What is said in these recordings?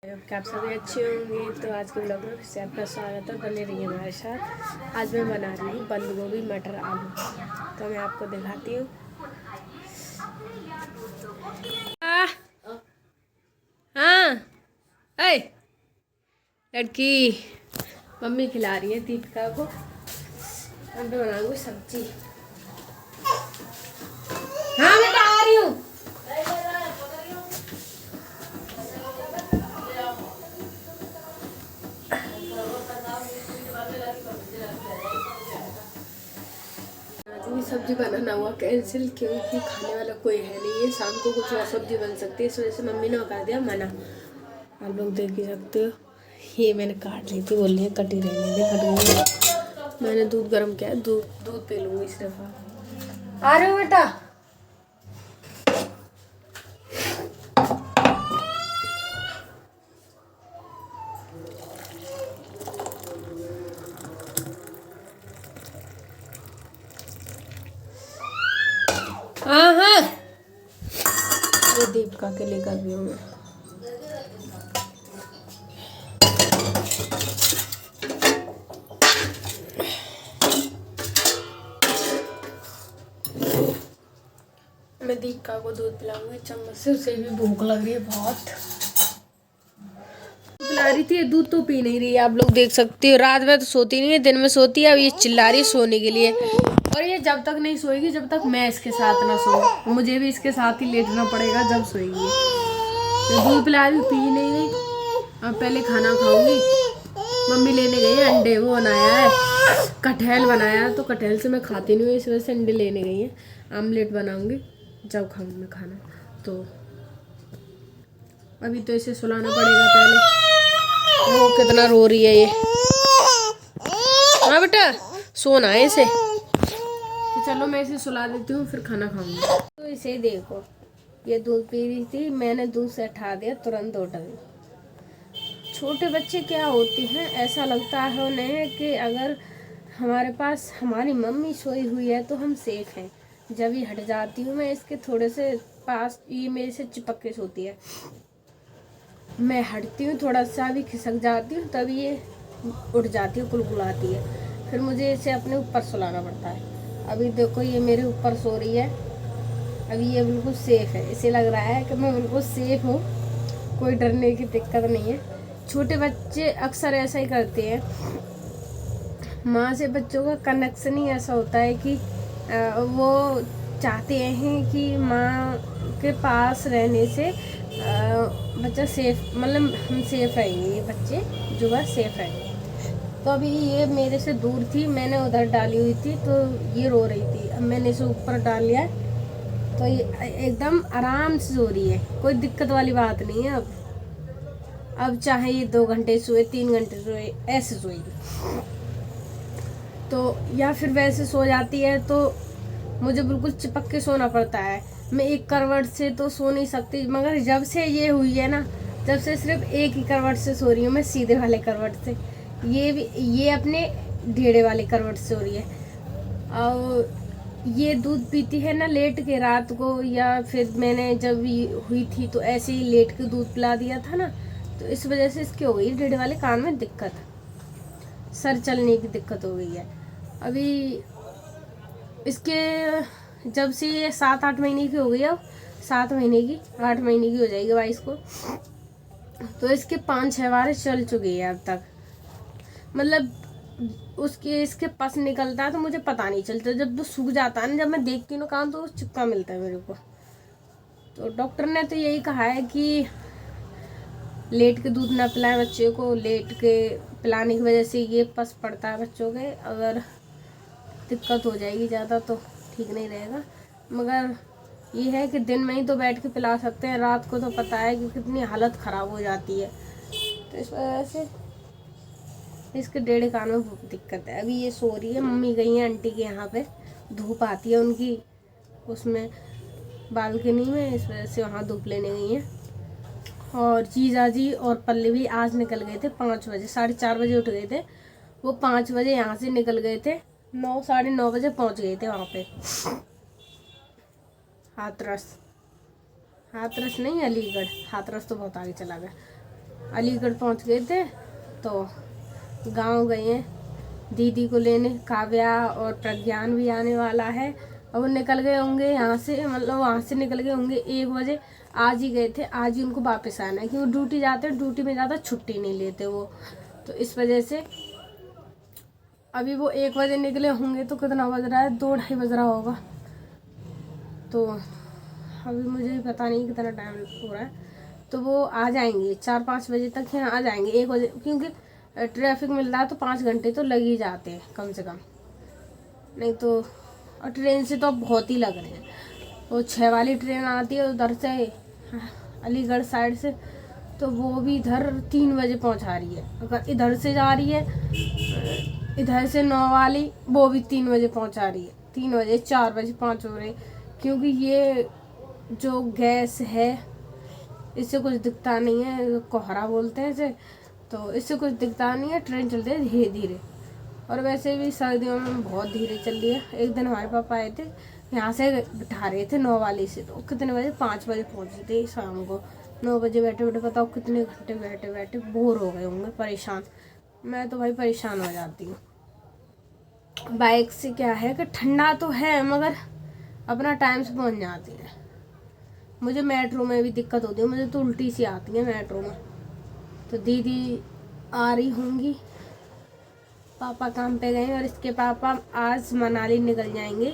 कि आप सभी अच्छे होंगे। तो आज के ब्लॉग में फिर से आपका स्वागत है। बने रहिए हमारे साथ। आज मैं बना रही हूँ बंद गोभी मटर आलू। तो मैं आपको दिखाती हूँ। हाँ, ऐ लड़की मम्मी खिला रही है दीपिका को। मैं बनाऊंगी सब्जी। हाँ बेटा आ रही हूँ। सब्जी बनाना हुआ कैंसिल क्योंकि खाने वाला कोई है नहीं है। शाम को कुछ और सब्जी बन सकती है, इस वजह से मम्मी ने कर दिया मना। आप लोग देख ही सकते हो। ये मैंने काट ली थी, बोल रही है कटी रहने दे, कट गई। मैंने दूध गर्म किया, दूध पी लूँगी इस दफा। आ रहे हो बेटा? हाँ हाँ, ये दीपिका के लिए कर रही हूँ मैं। मैं दीपिका को दूध पिलाऊंगी चम्मच से। उसे भी भूख लग रही है बहुत। पिला रही थी, दूध तो पी नहीं रही है। आप लोग देख सकते हो, रात में तो सोती नहीं है, दिन में सोती है। अब ये चिल्ला रही है सोने के लिए। और ये जब तक नहीं सोएगी जब तक मैं इसके साथ ना सोऊं। मुझे भी इसके साथ ही लेटना पड़ेगा जब सोएगी। मैं दूध पिला रही, पी नहीं रही। अब पहले खाना खाऊंगी। मम्मी लेने गई है अंडे, वो बनाया है कटहल बनाया, तो कटहल से मैं खाती नहीं हूँ, इस वजह से अंडे लेने गई है। आमलेट बनाऊंगी जब खाऊंगी मैं खाना। तो अभी तो इसे सुलाना पड़ेगा पहले। वो कितना रो रही है ये। हाँ बेटा, सोना है इसे। तो चलो मैं इसे सुला देती हूँ, फिर खाना खाऊंगी। तो इसे देखो, ये दूध पी रही थी, मैंने दूध से हटा दिया, तुरंत उठ गई। छोटे बच्चे क्या होते हैं, ऐसा लगता है उन्हें कि अगर हमारे पास हमारी मम्मी सोई हुई है तो हम सेफ हैं। जब ये हट जाती हूँ मैं इसके थोड़े से पास, ये मेरे से चिपक के सोती है। मैं हटती हूँ, थोड़ा सा भी खिसक जाती हूँ, तब ये उठ जाती है, कुलकुलाती है। फिर मुझे इसे अपने ऊपर सुलाना पड़ता है। अभी देखो ये मेरे ऊपर सो रही है। अभी ये बिल्कुल सेफ है, इसे लग रहा है कि मैं बिल्कुल सेफ हूँ, कोई डरने की दिक्कत नहीं है। छोटे बच्चे अक्सर ऐसा ही करते हैं। माँ से बच्चों का कनेक्शन ही ऐसा होता है कि वो चाहते हैं कि माँ के पास रहने से बच्चा सेफ, मतलब हम सेफ रहेंगे, ये बच्चे जो है सेफ रहेंगे। तो अभी ये मेरे से दूर थी, मैंने उधर डाली हुई थी, तो ये रो रही थी। अब मैंने इसे ऊपर डाल लिया, तो ये एकदम आराम से सो रही है, कोई दिक्कत वाली बात नहीं है। अब चाहे ये 2 घंटे सोए, 3 घंटे सोए, ऐसे सोएगी। तो या फिर वैसे सो जाती है तो मुझे बिल्कुल चिपक के सोना पड़ता है। मैं एक करवट से तो सो नहीं सकती, मगर जब से ये हुई है ना, जब से सिर्फ एक ही करवट से सो रही हूँ मैं, सीधे वाले करवट से। ये अपने ढेड़े वाले करवट से सो रही है। और ये दूध पीती है ना लेट के रात को, या फिर मैंने जब हुई थी तो ऐसे ही लेट के दूध पिला दिया था ना, तो इस वजह से इसकी हो गई ढेड़े वाले कान में दिक्कत, सर चलने की दिक्कत हो गई है। अभी इसके जब से ये 7-8 महीने की हो गई, अब 7 महीने की, 8 महीने की हो जाएगी 22 को, तो इसके 5-6 बार चल चुकी है अब तक। मतलब उसके इसके पस निकलता है तो मुझे पता नहीं चलता, जब वो सूख जाता है ना, जब मैं देखती हूँ कान, तो चिपका मिलता है मेरे को। तो डॉक्टर ने तो यही कहा है कि लेट के दूध ना पिलाएं बच्चे को। लेट के पिलाने की वजह से ये पस पड़ता है बच्चों के, अगर दिक्कत हो जाएगी ज़्यादा तो ठीक नहीं रहेगा। मगर ये है कि दिन में ही तो बैठ के पिला सकते हैं, रात को तो पता है कि कितनी हालत ख़राब हो जाती है। तो इस वजह से इसके डेढ़े कान में बहुत दिक्कत है। अभी ये सो रही है, मम्मी गई है आंटी के यहाँ पे, धूप आती है उनकी उसमें बालकनी में, इस वजह से वहाँ धूप लेने गई हैं। और जीजाजी और पल्लवी भी आज निकल गए थे 5 बजे, 4:30 बजे उठ गए थे वो। 5 बजे यहाँ से निकल गए थे, 9-9:30 बजे पहुँच गए थे वहाँ पे। हाथरस नहीं, अलीगढ़। हाथरस तो बहुत आगे चला गया। अलीगढ़ पहुंच गए थे तो गांव गए हैं दीदी को लेने। काव्या और प्रज्ञान भी आने वाला है। अब वो निकल गए होंगे यहाँ से, मतलब वहाँ से निकल गए होंगे 1 बजे। आज ही गए थे, आज ही उनको वापस आना है, क्योंकि वो ड्यूटी जाते हैं, ड्यूटी में ज़्यादा छुट्टी नहीं लेते वो, तो इस वजह से अभी वो 1 बजे निकले होंगे। तो कितना बज रहा है, 2-2:30 बज रहा होगा। तो अभी मुझे पता नहीं कितना टाइम हो रहा है। तो वो आ जाएंगे 4-5 बजे तक यहाँ आ जाएंगे 1 बजे, क्योंकि ट्रैफिक मिल रहा है तो 5 घंटे तो लग ही जाते हैं कम से कम, नहीं तो। और ट्रेन से तो बहुत ही लग रहे हैं। वो 6 वाली ट्रेन आती है उधर से अलीगढ़ साइड से, तो वो भी इधर 3 बजे पहुंचा रही है। अगर इधर से जा रही है, इधर से 9 वाली, वो भी 3 बजे पहुंचा रही है। 3 बजे, 4 बजे, 5 बजे, क्योंकि ये जो गैस है इससे कुछ दिखता नहीं है, कोहरा बोलते हैं इसे, तो इससे कुछ दिखता नहीं है। ट्रेन चलती है धीरे धीरे, और वैसे भी सर्दियों में बहुत धीरे चल रही है। एक दिन हमारे पापा आए थे, यहाँ से बिठा रहे थे 9 वाली से, तो कितने बजे, 5 बजे पहुँचे थे शाम को। 9 बजे बैठे बैठे बताओ कितने घंटे बैठे बैठे बोर हो गए होंगे, परेशान। मैं तो भाई परेशान हो जाती हूँ। बाइक से क्या है कि ठंडा तो है मगर अपना टाइम से पहुँच जाती है। मुझे मेट्रो में भी दिक्कत होती है, मुझे तो उल्टी सी आती है मेट्रो में। तो दीदी आ रही होंगी, पापा काम पे गए, और इसके पापा आज मनाली निकल जाएंगे।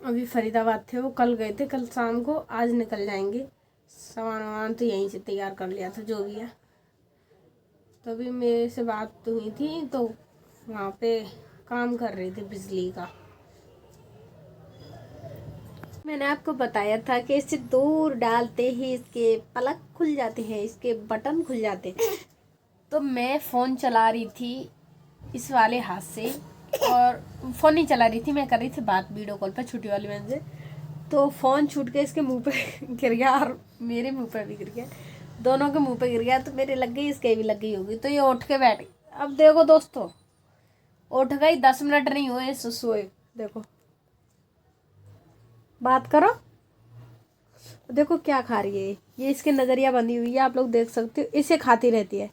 अभी फरीदाबाद थे वो, कल गए थे, कल शाम को, आज निकल जाएंगे। सामान वामान तो यहीं से तैयार कर लिया था जो भी है। तो अभी मेरे से बात हुई थी, तो वहाँ पे काम कर रही थी बिजली का। मैंने आपको बताया था कि इसे दूर डालते ही इसके पलक खुल जाते हैं, इसके बटन खुल जाते हैं। तो मैं फ़ोन चला रही थी इस वाले हाथ से, और फ़ोन नहीं चला रही थी, मैं कर रही थी बात वीडियो कॉल पर छोटी वाली बहन से। तो फ़ोन छूट के इसके मुंह पे गिर गया और मेरे मुंह पे भी गिर गया, दोनों के मुंह पे गिर गया। तो मेरे लग गई, इसके भी लग गई होगी। तो ये उठ के बैठ गई। अब देखो दोस्तों, उठ गई, 10 मिनट नहीं हुए सोए, देखो बात करो। देखो क्या खा रही है ये, इसके नज़रिया बंधी हुई है, आप लोग देख सकते हो। इसे खाती रहती है,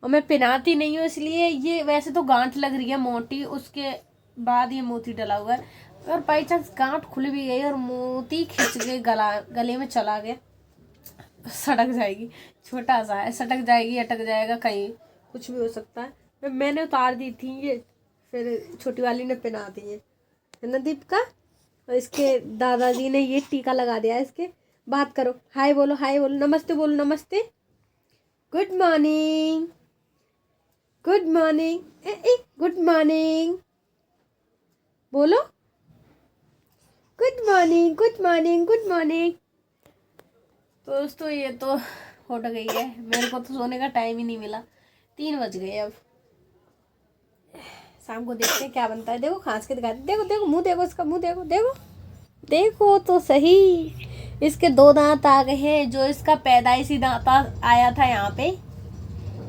और मैं पिनाती नहीं हूँ इसलिए। ये वैसे तो गांठ लग रही है मोटी, उसके बाद ये मोती डला हुआ है। और बाई चांस गांठ खुल भी गई और मोती खिंच के गले में चला गया, सड़क जाएगी। छोटा सा है, सटक जाएगी, अटक जाएगा, कहीं कुछ भी हो सकता है। मैंने उतार दी थी ये, फिर छोटी वाली ने पिना दी है ना दीपिका। और इसके दादाजी ने ये टीका लगा दिया है इसके। बात करो, हाय बोलो, हाय बोलो, नमस्ते बोलो, नमस्ते, good morning, good morning, good morning बोलो, good morning, good morning, good morning. तो दोस्तों ये तो उठ गई है, मेरे को तो सोने का टाइम ही नहीं मिला, 3 बज गए। अब शाम को देखते हैं क्या बनता है। देखो खांस के दिखाते, देखो देखो मुंह देखो, इसका मुंह देखो, देखो देखो तो सही, इसके 2 दांत आ गए हैं। जो इसका पैदाइशी दांत आया था यहाँ पे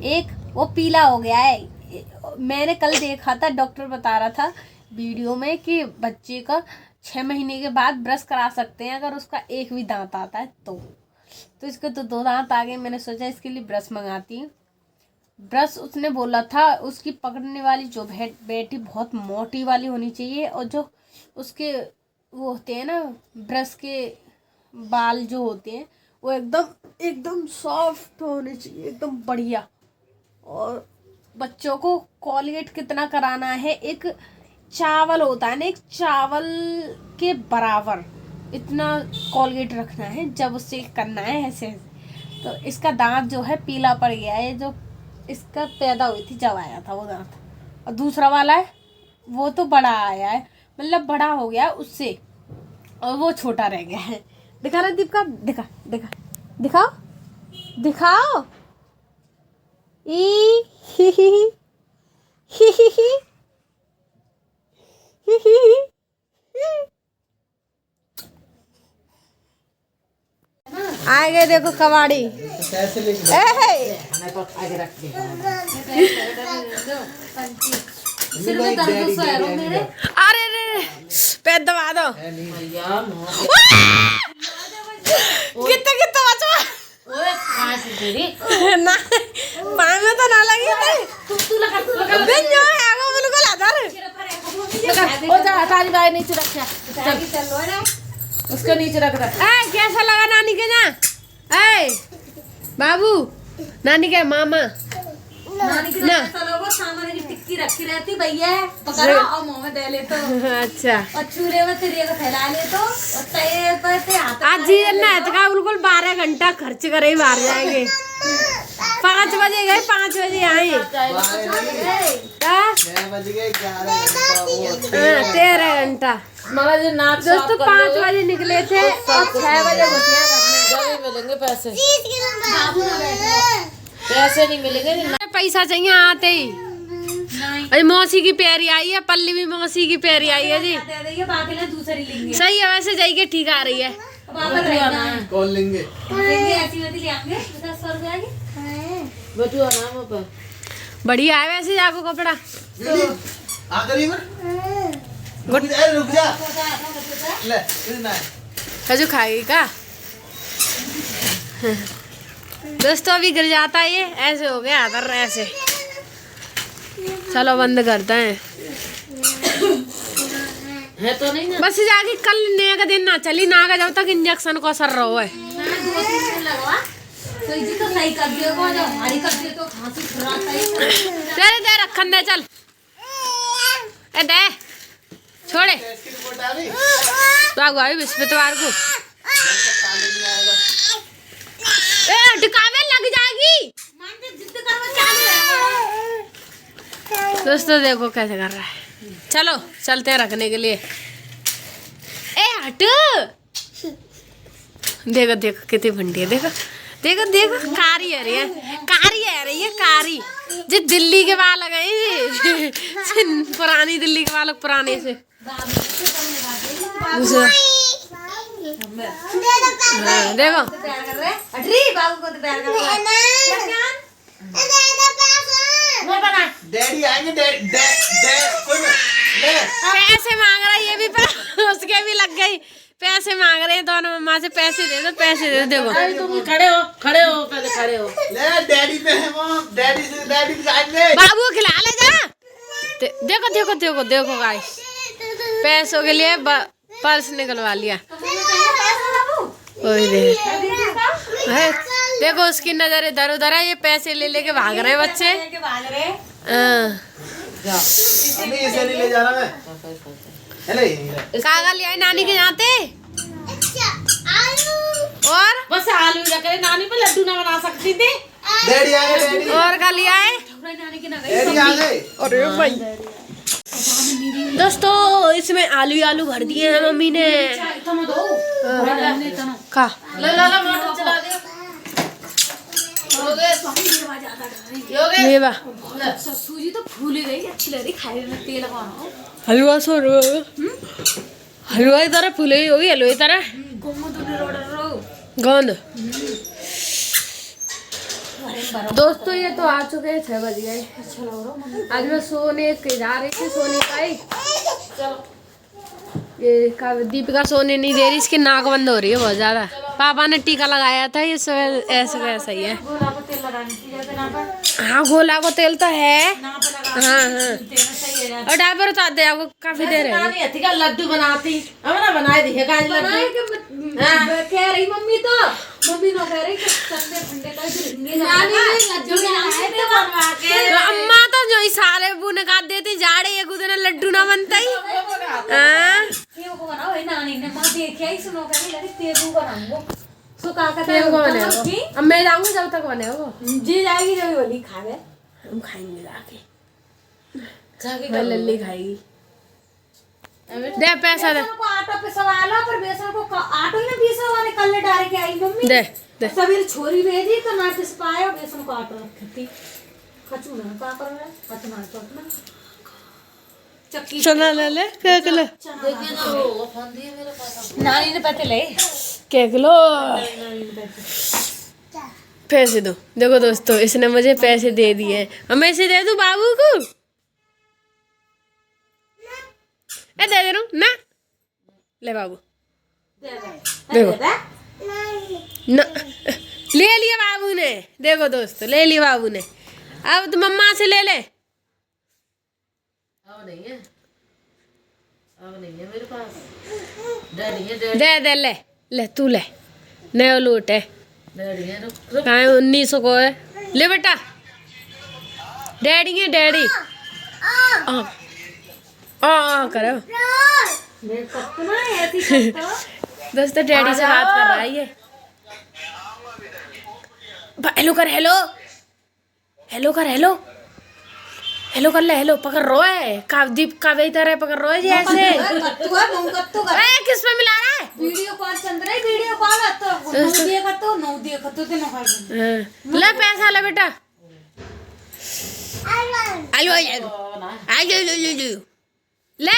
एक, वो पीला हो गया है। मैंने कल देखा था, डॉक्टर बता रहा था वीडियो में कि बच्चे का 6 महीने के बाद ब्रश करा सकते हैं अगर उसका एक भी दांत आता है तो इसके तो 2 दांत आ गए। मैंने सोचा इसके लिए ब्रश मंगाती हूँ। ब्रश उसने बोला था उसकी पकड़ने वाली जो बेटी बहुत मोटी वाली होनी चाहिए, और जो उसके वो होते हैं ना ब्रश के बाल जो होते हैं वो एकदम एकदम सॉफ्ट होने चाहिए, एकदम बढ़िया। और बच्चों को कोलगेट कितना कराना है, एक चावल होता है ना, एक चावल के बराबर इतना कोलगेट रखना है, जब उससे करना है ऐसे ऐसे। तो इसका दांत जो है पीला पड़ गया है, जो इसका पैदा हुई थी जब आया था वो दांत। और दूसरा वाला है वो तो बड़ा आया है, मतलब बड़ा हो गया उससे, और वो छोटा रह गया है। दिखा रहा दीप का, दिखा दिखा दिखाओ दिखाओ, ई ही ही ही ही ही ही ही। आ गए देखो कबाड़ी, अरे रे पैर दबा दो, कितना कितना बचा, ना पाँव में तो ना लगी तू लगा जो है वो बिल्कुल आधार ओ जा तारी भाई नीचे रख उसके नीचे रख दे। कैसा लगा नानी के ना बाबू नानी के मामा नानी के सामने की टिक्की रखी रहती भैया पकड़ा और मुंह में दे ले तो अच्छा और चूरे में तेरे को फैला ले तो और तय पर ते हाथ आज जी ना इतना बिल्कुल 12 घंटा खर्च करे ही बाहर जाएंगे 5 बजे गए 5 बजे आए 13 घंटा दोस्तों 5 बजे निकले थे और 6 बजे घुसिया जब मिलेंगे पैसे पैसे नहीं मिलेंगे पैसा चाहिए आते ही अरे मौसी की प्यारी आई है पल्ली भी मौसी की प्यारी आई है जी दूसरी लेंगे सही है वैसे जाइए ठीक आ रही है कौन लेंगे बटुआ नाम पर बढ़िया है वैसे जाको कपड़ा रुक जा ले खजू खाएगी का दोस्तों अभी गिर जाता है ये ऐसे हो गया अदर ऐसे चलो बंद करते हैं है तो नहीं ना बस जाके कल ने का दिन ना चली ना का जब तक इंजेक्शन को असर रहो है तो जी तो सही कर दियो को जब भारी कर दियो तो खांसी खुराक है तेरे दे रखन दे चल ए दे छोड़े तो आगो आई बृहस्पतिवार को ए टिकावे लग जाएगी जिद करवा चालू है दोस्तों देखो कैसे कर रहा है चलो चलते हैं रखने के लिए ए हट देखो देखो कितनी भंडी है देखो देखो देखो कारी है रही है कारी जो दिल्ली के बाल लगाए पुरानी दिल्ली के बाल पुराने से देखो बाबू को तो प्यार कर रहा है डैडी आएंगे पैसे मांग रहा है ये भी उसके भी लग गई पैसे मांग रहे हैं दोनों मम्मा से पैसे दे दो देखो तुम खड़े हो पहले खड़े हो ले डैडी पे है वो डैडी आएंगे बाबू को खिला ले जा देखो देखो देखो देखो गाइस पैसों के लिए पर्स निकलवा लिया देखो उसकी नजर इधर उधर है ये पैसे ले लेके भाग रहे हैं बच्चे इसे नहीं ले जा रहा मैं कागज ले आए नानी के जाते और बस आलू रखे नानी पे लड्डू ना बना सकती थी डैडी आ गए डैडी और का लिया है डैडी आ गए अरे भाई दोस्तों इसमें आलू भर दिए हैं मम्मी ने का चला दे ये बा सूजी तो फूल गई अच्छी लग रही खाने में तेल लगाना हलवा सो हलवा की तरह फूले होगी हलवा की तरह गोंद दोस्तों ये तो आ चुके हैं 6 बज गए आज मैं सोने के जा रही थी सोने का ही ये दीपिका सोने नहीं दे रही इसकी नाक बंद हो रही है बहुत ज्यादा पापा ने टीका लगाया था ये ऐसा कैसा ही है हाँ गोला को तेल तो है हाँ और डायपर उतार दे आपको काफी देर है लड्डू बनाती अब ना बनाए दिए कह रही मम्मी तो मम्मी नो कह रही अम्मा तो जो ही साले बुने काट देती जाड़े ये गुदने लड्डू ना बनता ही अब मैं जाऊंगी जब तक बने वो जी जाएगी जब बोली खावे हम खाएंगे जाके लल्ली खाएगी दे पैसा दे को आटा पिसवा लो पर बेसन को आटा ही ना पिसवा ने कल डाल के आई मम्मी दे दे सवेरे छोरी भेजी तो ना पिस पाया बेसन को आटा रखती खचू ना का कर रहा खचू ना तो ना चक्की चना ले ले क्या किलो देखिए ना वो फोन दिए मेरे पास नानी ने पते ले क्या किलो पैसे दो देखो दोस्तों इसने मुझे पैसे दे दिए अब मैं इसे दे दूं बाबू को दे दे रहा हूँ ना ले बाबू देखो ना ले लिया बाबू ने, देखो दोस्तों ले लिया बाबू ने। अब तो मम्मा से ले ले। अब नहीं है मेरे पास। डैडी है डैडी। दे दे ले ले तू ले। नया लूट है। डैडी है रुक। कहाँ 1900 को है। ले बेटा डैडी है डैडी। करो दोस्तों डैडी से बात कर रहा है ये। हेलो कर हेलो हेलो कर हेलो हेलो कर ले हेलो पकड़ रो है कावदीप कावे तरह पकड़ रो है जैसे। किस पे मिला रहा है वीडियो कॉल चल रहा है वीडियो कॉल तो ले पैसा ले बेटा। आयो आयो आयो ले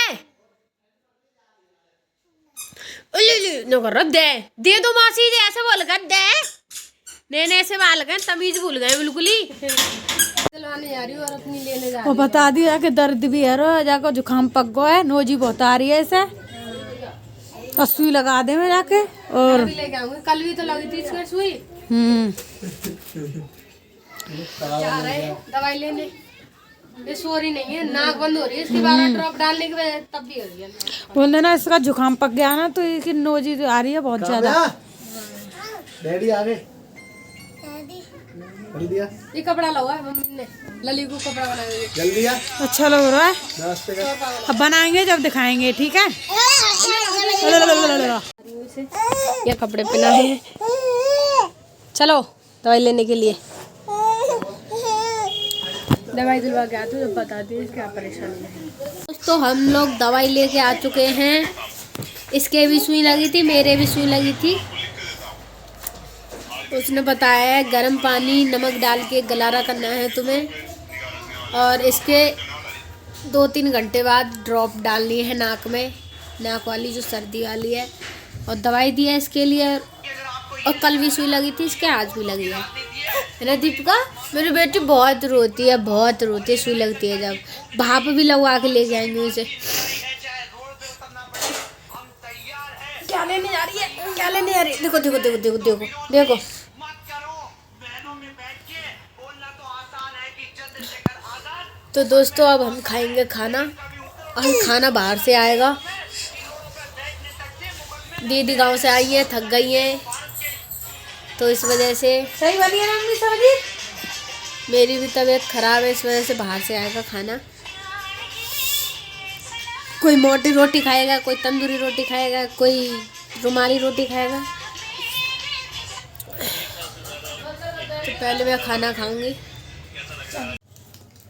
नो कर दे दो मासी जी ऐसे बोल कर दे। नए ऐसे बाल गए तमीज भूल गए बिल्कुल ही। चलवाने जा रही हूँ और अपनी लेने जा रही हूँ। बता दिया कि दर्द भी है रो जाकर जुकाम पक गो है नोजी बहुत आ रही है इसे। और सुई लगा दे मैं जाके और भी लेके आऊंगी। कल भी तो लगी थी इसमें सुई। जा रहे हैं दवाई लेने। ये सो रही नहीं है नाक बंद हो रही है इसकी 12 ड्रॉप डालने की वजह तब भी हो रही है। बोल देना इसका जुकाम पक गया ना तो इसकी नोजी आ रही है बहुत ज्यादा। डैडी आ गए। दिया ये कपड़ा लगा है मम्मी ने लली को कपड़ा बनाया जल्दी आ। अच्छा लग रहा है। नमस्ते कर। अब बनाएंगे जब दिखाएंगे ठीक है। ये कपड़े पहनाए हैं। चलो दवाई लेने के लिए। दवाई दिलवा के आती हूँ जब बताती हूँ क्या परेशानी है। दोस्तों हम लोग दवाई लेके आ चुके हैं। इसके भी सुई लगी थी मेरे भी सुई लगी थी। उसने बताया है गर्म पानी नमक डाल के गलारा करना है तुम्हें और इसके 2-3 घंटे बाद ड्रॉप डालनी है नाक में। नाक वाली जो सर्दी वाली है और दवाई दी है इसके लिए। और कल भी सुई लगी थी इसके आज भी लगी है ना दीपिका। मेरी बेटी बहुत रोती है सुई लगती है जब। भाप भी लगवा के लेके आएंगे उसे। क्या लेने जा रही है क्या लेने जा रही है। देखो देखो देखो देखो देखो देखो। तो दोस्तों अब हम खाएंगे खाना। और खाना बाहर से आएगा। दीदी गांव से आई है थक गई है तो इस वजह से। सही बनी है मम्मी सब्जी। मेरी भी तबीयत खराब है इस वजह से बाहर से आएगा खाना। कोई मोटी रोटी खाएगा कोई तंदूरी रोटी खाएगा कोई रुमाली रोटी खाएगा। तो पहले मैं खाना खाऊंगी।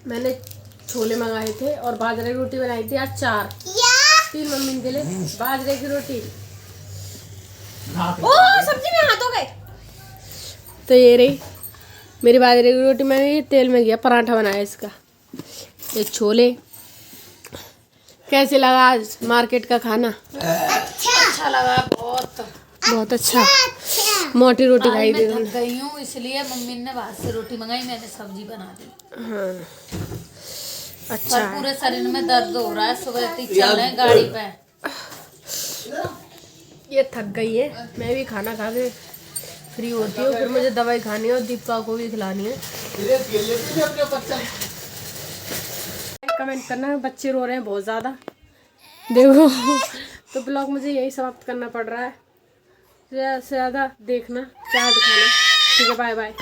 मैंने छोले मंगाए थे और बाजरे की रोटी बनाई थी आज 3 मम्मी के लिए बाजरे की रोटी। ओ सब्जी में हाथ हो गए। तो ये रही मेरी बाजरे की रोटी। मैंने ये तेल में किया पराठा बनाया इसका। ये छोले। कैसे लगा आज मार्केट का खाना। अच्छा लगा बहुत अच्छा। मोटी रोटी खाई थी थक गई हूँ इसलिए मम्मी ने बाहर से रोटी मंगाई मैंने सब्जी बना दी। हाँ अच्छा पर पूरे शरीर में दर्द हो रहा है। सुबह से चल रहे हैं गाड़ी पे। ये थक गई है। मैं भी खाना खा के फ्री होती हूँ फिर मुझे दवाई खानी है और दीपिका को भी खिलानी है। कमेंट करना है बच्चे रो रहे हैं बहुत ज़्यादा देखो। तो ब्लॉग मुझे यही समाप्त करना पड़ रहा है। ज़्यादा से ज़्यादा देखना क्या दिखाना। ठीक है बाय बाय।